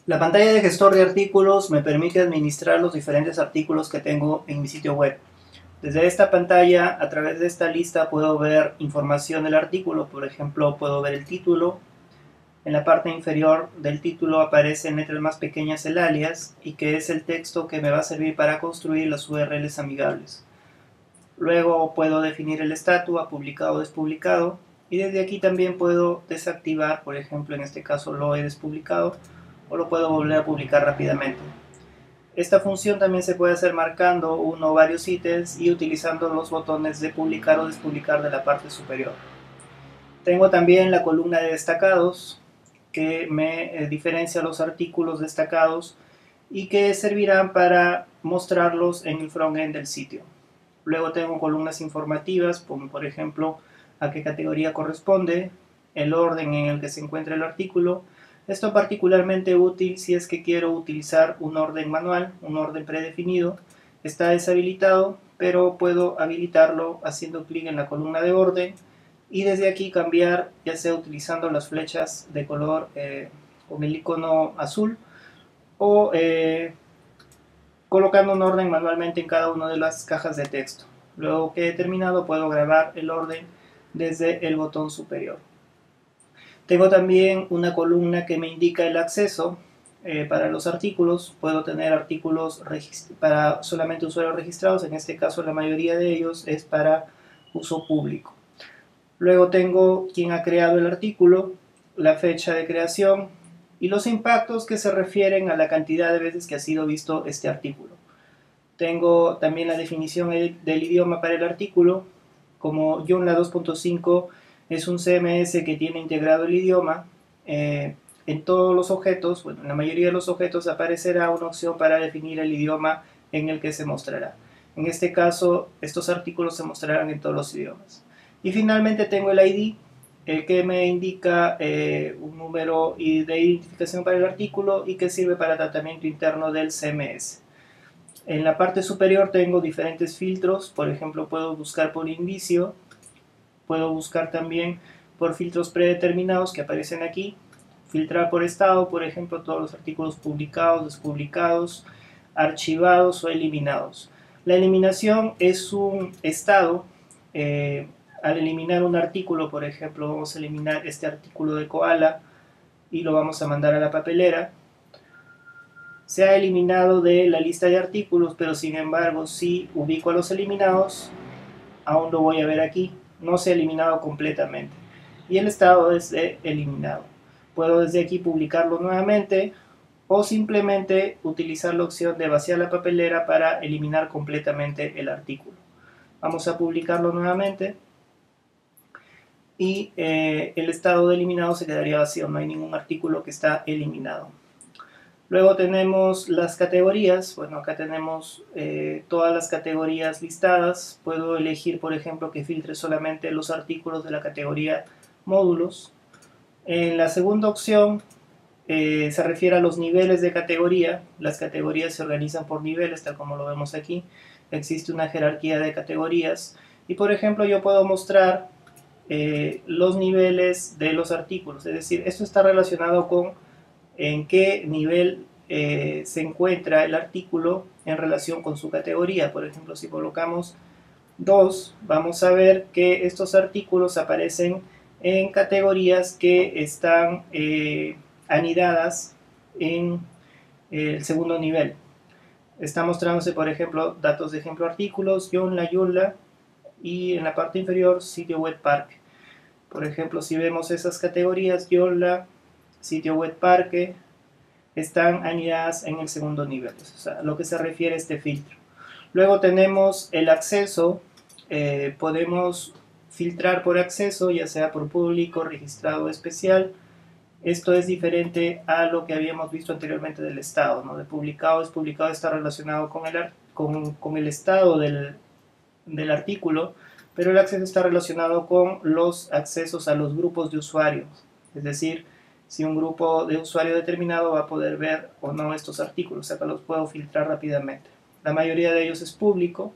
La pantalla de gestor de artículos me permite administrar los diferentes artículos que tengo en mi sitio web. Desde esta pantalla, a través de esta lista, puedo ver información del artículo. Por ejemplo, puedo ver el título. En la parte inferior del título aparece en letras más pequeñas el alias, y que es el texto que me va a servir para construir las URLs amigables. Luego puedo definir el estatus, a publicado o despublicado, y desde aquí también puedo desactivar, por ejemplo, en este caso lo he despublicado, o lo puedo volver a publicar rápidamente. Esta función también se puede hacer marcando uno o varios ítems y utilizando los botones de publicar o despublicar de la parte superior. Tengo también la columna de destacados, que me diferencia los artículos destacados y que servirán para mostrarlos en el frontend del sitio. Luego tengo columnas informativas, como por ejemplo a qué categoría corresponde, el orden en el que se encuentra el artículo. Esto es particularmente útil si es que quiero utilizar un orden manual, un orden predefinido. Está deshabilitado, pero puedo habilitarlo haciendo clic en la columna de orden y desde aquí cambiar, ya sea utilizando las flechas de color con el icono azul o colocando un orden manualmente en cada una de las cajas de texto. Luego que he terminado, puedo grabar el orden desde el botón superior. Tengo también una columna que me indica el acceso para los artículos. Puedo tener artículos para solamente usuarios registrados. En este caso, la mayoría de ellos es para uso público. Luego tengo quién ha creado el artículo, la fecha de creación y los impactos que se refieren a la cantidad de veces que ha sido visto este artículo. Tengo también la definición del idioma para el artículo. Como Joomla 2.5 es un CMS que tiene integrado el idioma, en todos los objetos, bueno, en la mayoría de los objetos aparecerá una opción para definir el idioma en el que se mostrará. En este caso, estos artículos se mostrarán en todos los idiomas. Y finalmente tengo el ID, que me indica un número de identificación para el artículo y que sirve para tratamiento interno del CMS. En la parte superior tengo diferentes filtros. Por ejemplo, puedo buscar por indicio, puedo buscar también por filtros predeterminados que aparecen aquí, filtrar por estado, por ejemplo, todos los artículos publicados, despublicados, archivados o eliminados. La eliminación es un estado. Al eliminar un artículo, por ejemplo, vamos a eliminar este artículo de Koala y lo vamos a mandar a la papelera. Se ha eliminado de la lista de artículos, pero sin embargo, si ubico a los eliminados, aún lo voy a ver aquí, no se ha eliminado completamente. Y el estado es de eliminado. Puedo desde aquí publicarlo nuevamente o simplemente utilizar la opción de vaciar la papelera para eliminar completamente el artículo. Vamos a publicarlo nuevamente y el estado de eliminado se quedaría vacío, no hay ningún artículo que está eliminado. Luego tenemos las categorías. Bueno, acá tenemos todas las categorías listadas. Puedo elegir, por ejemplo, que filtre solamente los artículos de la categoría módulos. En la segunda opción se refiere a los niveles de categoría. Las categorías se organizan por niveles, tal como lo vemos aquí. Existe una jerarquía de categorías. Y, por ejemplo, yo puedo mostrar los niveles de los artículos. Es decir, esto está relacionado con en qué nivel se encuentra el artículo en relación con su categoría. Por ejemplo, si colocamos 2, vamos a ver que estos artículos aparecen en categorías que están anidadas en el segundo nivel. Está mostrándose, por ejemplo, datos de ejemplo artículos, Joomla, y en la parte inferior, sitio web parque. Por ejemplo, si vemos esas categorías, Joomla, sitio web parque, están anidadas en el segundo nivel, o sea, a lo que se refiere a este filtro. Luego tenemos el acceso. Podemos filtrar por acceso, ya sea por público, registrado o especial. Esto es diferente a lo que habíamos visto anteriormente del estado, ¿no? De publicado, despublicado está relacionado con el estado del artículo, pero el acceso está relacionado con los accesos a los grupos de usuarios. Es decir, si un grupo de usuario determinado va a poder ver o no estos artículos, o sea que los puedo filtrar rápidamente. La mayoría de ellos es público,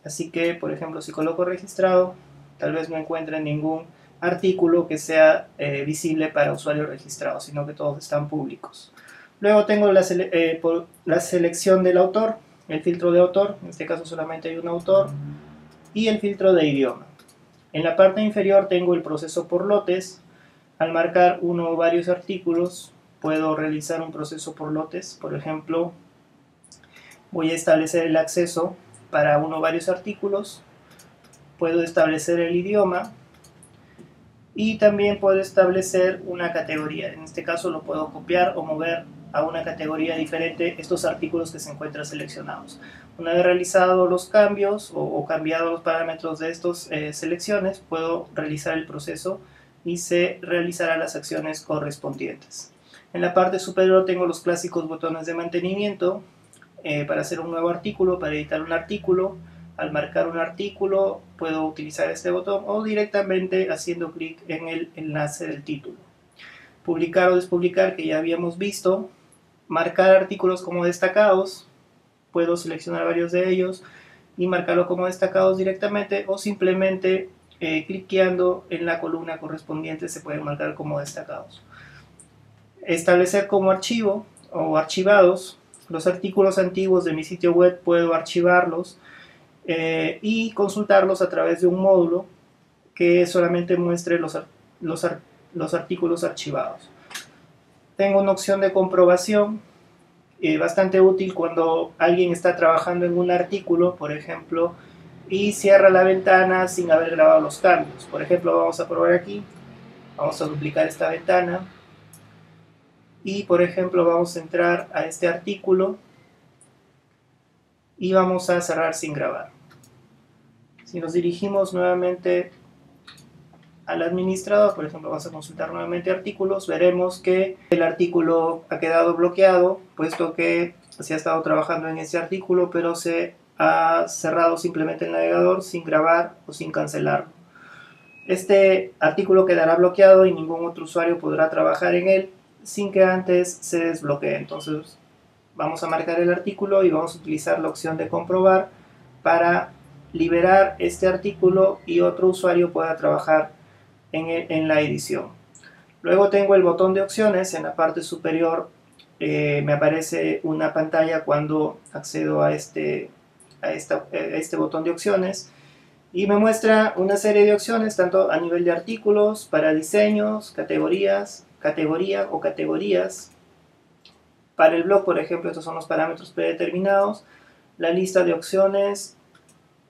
así que, por ejemplo, si coloco registrado, tal vez no encuentre ningún artículo que sea visible para usuarios registrados, sino que todos están públicos. Luego tengo la selección del autor, el filtro de autor, en este caso solamente hay un autor, y el filtro de idioma. En la parte inferior tengo el proceso por lotes. Al marcar uno o varios artículos, puedo realizar un proceso por lotes. Por ejemplo, voy a establecer el acceso para uno o varios artículos. Puedo establecer el idioma y también puedo establecer una categoría. En este caso lo puedo copiar o mover a una categoría diferente estos artículos que se encuentran seleccionados. Una vez realizados los cambios o cambiados los parámetros de estas selecciones, puedo realizar el proceso y se realizarán las acciones correspondientes. En la parte superior tengo los clásicos botones de mantenimiento para hacer un nuevo artículo, para editar un artículo. Al marcar un artículo puedo utilizar este botón o directamente haciendo clic en el enlace del título. Publicar o despublicar, que ya habíamos visto. Marcar artículos como destacados, puedo seleccionar varios de ellos y marcarlo como destacados directamente, o simplemente cliqueando en la columna correspondiente se pueden marcar como destacados. Establecer como archivo o archivados los artículos antiguos de mi sitio web, puedo archivarlos y consultarlos a través de un módulo que solamente muestre los artículos archivados. Tengo una opción de comprobación bastante útil cuando alguien está trabajando en un artículo, por ejemplo, y cierra la ventana sin haber grabado los cambios. Por ejemplo, vamos a probar aquí, vamos a duplicar esta ventana y, por ejemplo, vamos a entrar a este artículo y vamos a cerrar sin grabar. Si nos dirigimos nuevamente al administrador, por ejemplo, vamos a consultar nuevamente artículos, veremos que el artículo ha quedado bloqueado, puesto que se ha estado trabajando en ese artículo, pero se ha cerrado simplemente el navegador sin grabar o sin cancelarlo. Este artículo quedará bloqueado y ningún otro usuario podrá trabajar en él sin que antes se desbloquee. Entonces vamos a marcar el artículo y vamos a utilizar la opción de comprobar para liberar este artículo y otro usuario pueda trabajar en la edición. Luego tengo el botón de opciones. En la parte superior me aparece una pantalla cuando accedo a este botón de opciones y me muestra una serie de opciones tanto a nivel de artículos, para diseños, categorías, categorías. Para el blog, por ejemplo, estos son los parámetros predeterminados, la lista de opciones,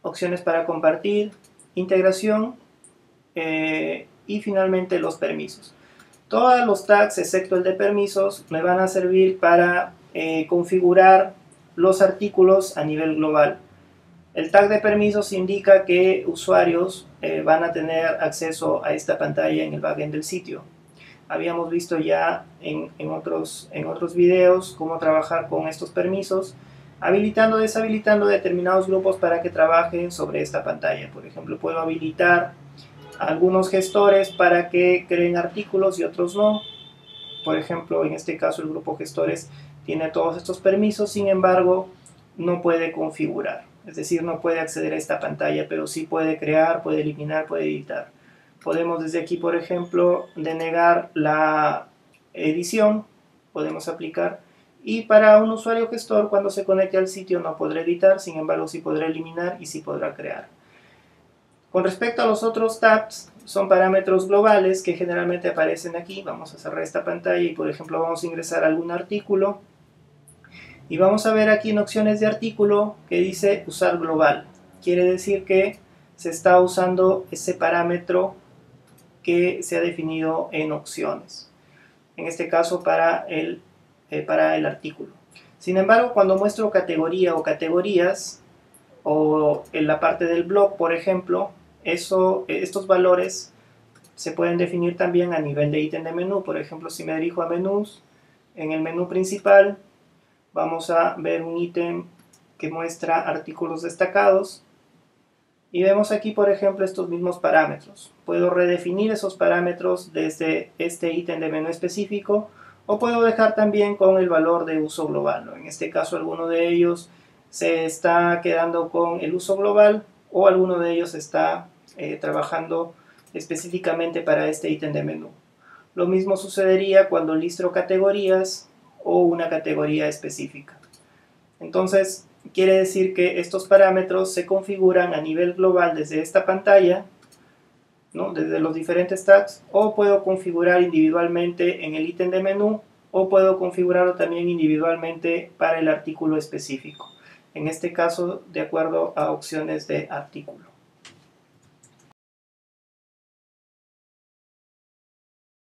opciones para compartir, integración y finalmente los permisos. Todos los tags, excepto el de permisos, me van a servir para configurar los artículos a nivel global. El tag de permisos indica que usuarios van a tener acceso a esta pantalla en el backend del sitio. Habíamos visto ya en otros videos cómo trabajar con estos permisos, habilitando o deshabilitando determinados grupos para que trabajen sobre esta pantalla. Por ejemplo, puedo habilitar algunos gestores para que creen artículos y otros no. Por ejemplo, en este caso el grupo gestores tiene todos estos permisos, sin embargo no puede configurar, es decir, no puede acceder a esta pantalla, pero sí puede crear, puede eliminar, puede editar. Podemos desde aquí, por ejemplo, denegar la edición, podemos aplicar, y para un usuario gestor cuando se conecte al sitio no podrá editar, sin embargo sí podrá eliminar y sí podrá crear. Con respecto a los otros tabs, son parámetros globales que generalmente aparecen aquí. Vamos a cerrar esta pantalla y, por ejemplo, vamos a ingresar a algún artículo. Y vamos a ver aquí en opciones de artículo que dice usar global. Quiere decir que se está usando ese parámetro que se ha definido en opciones. En este caso para el artículo. Sin embargo, cuando muestro categoría o categorías, o en la parte del blog, por ejemplo, estos valores se pueden definir también a nivel de ítem de menú. Por ejemplo, si me dirijo a menús, en el menú principal vamos a ver un ítem que muestra artículos destacados y vemos aquí, por ejemplo, estos mismos parámetros. Puedo redefinir esos parámetros desde este ítem de menú específico o puedo dejar también con el valor de uso global, ¿no? En este caso, alguno de ellos se está quedando con el uso global o alguno de ellos está trabajando específicamente para este ítem de menú. Lo mismo sucedería cuando listro categorías o una categoría específica. Entonces, quiere decir que estos parámetros se configuran a nivel global desde esta pantalla, ¿no? Desde los diferentes tags, o puedo configurar individualmente en el ítem de menú, o puedo configurarlo también individualmente para el artículo específico. En este caso, de acuerdo a opciones de artículo.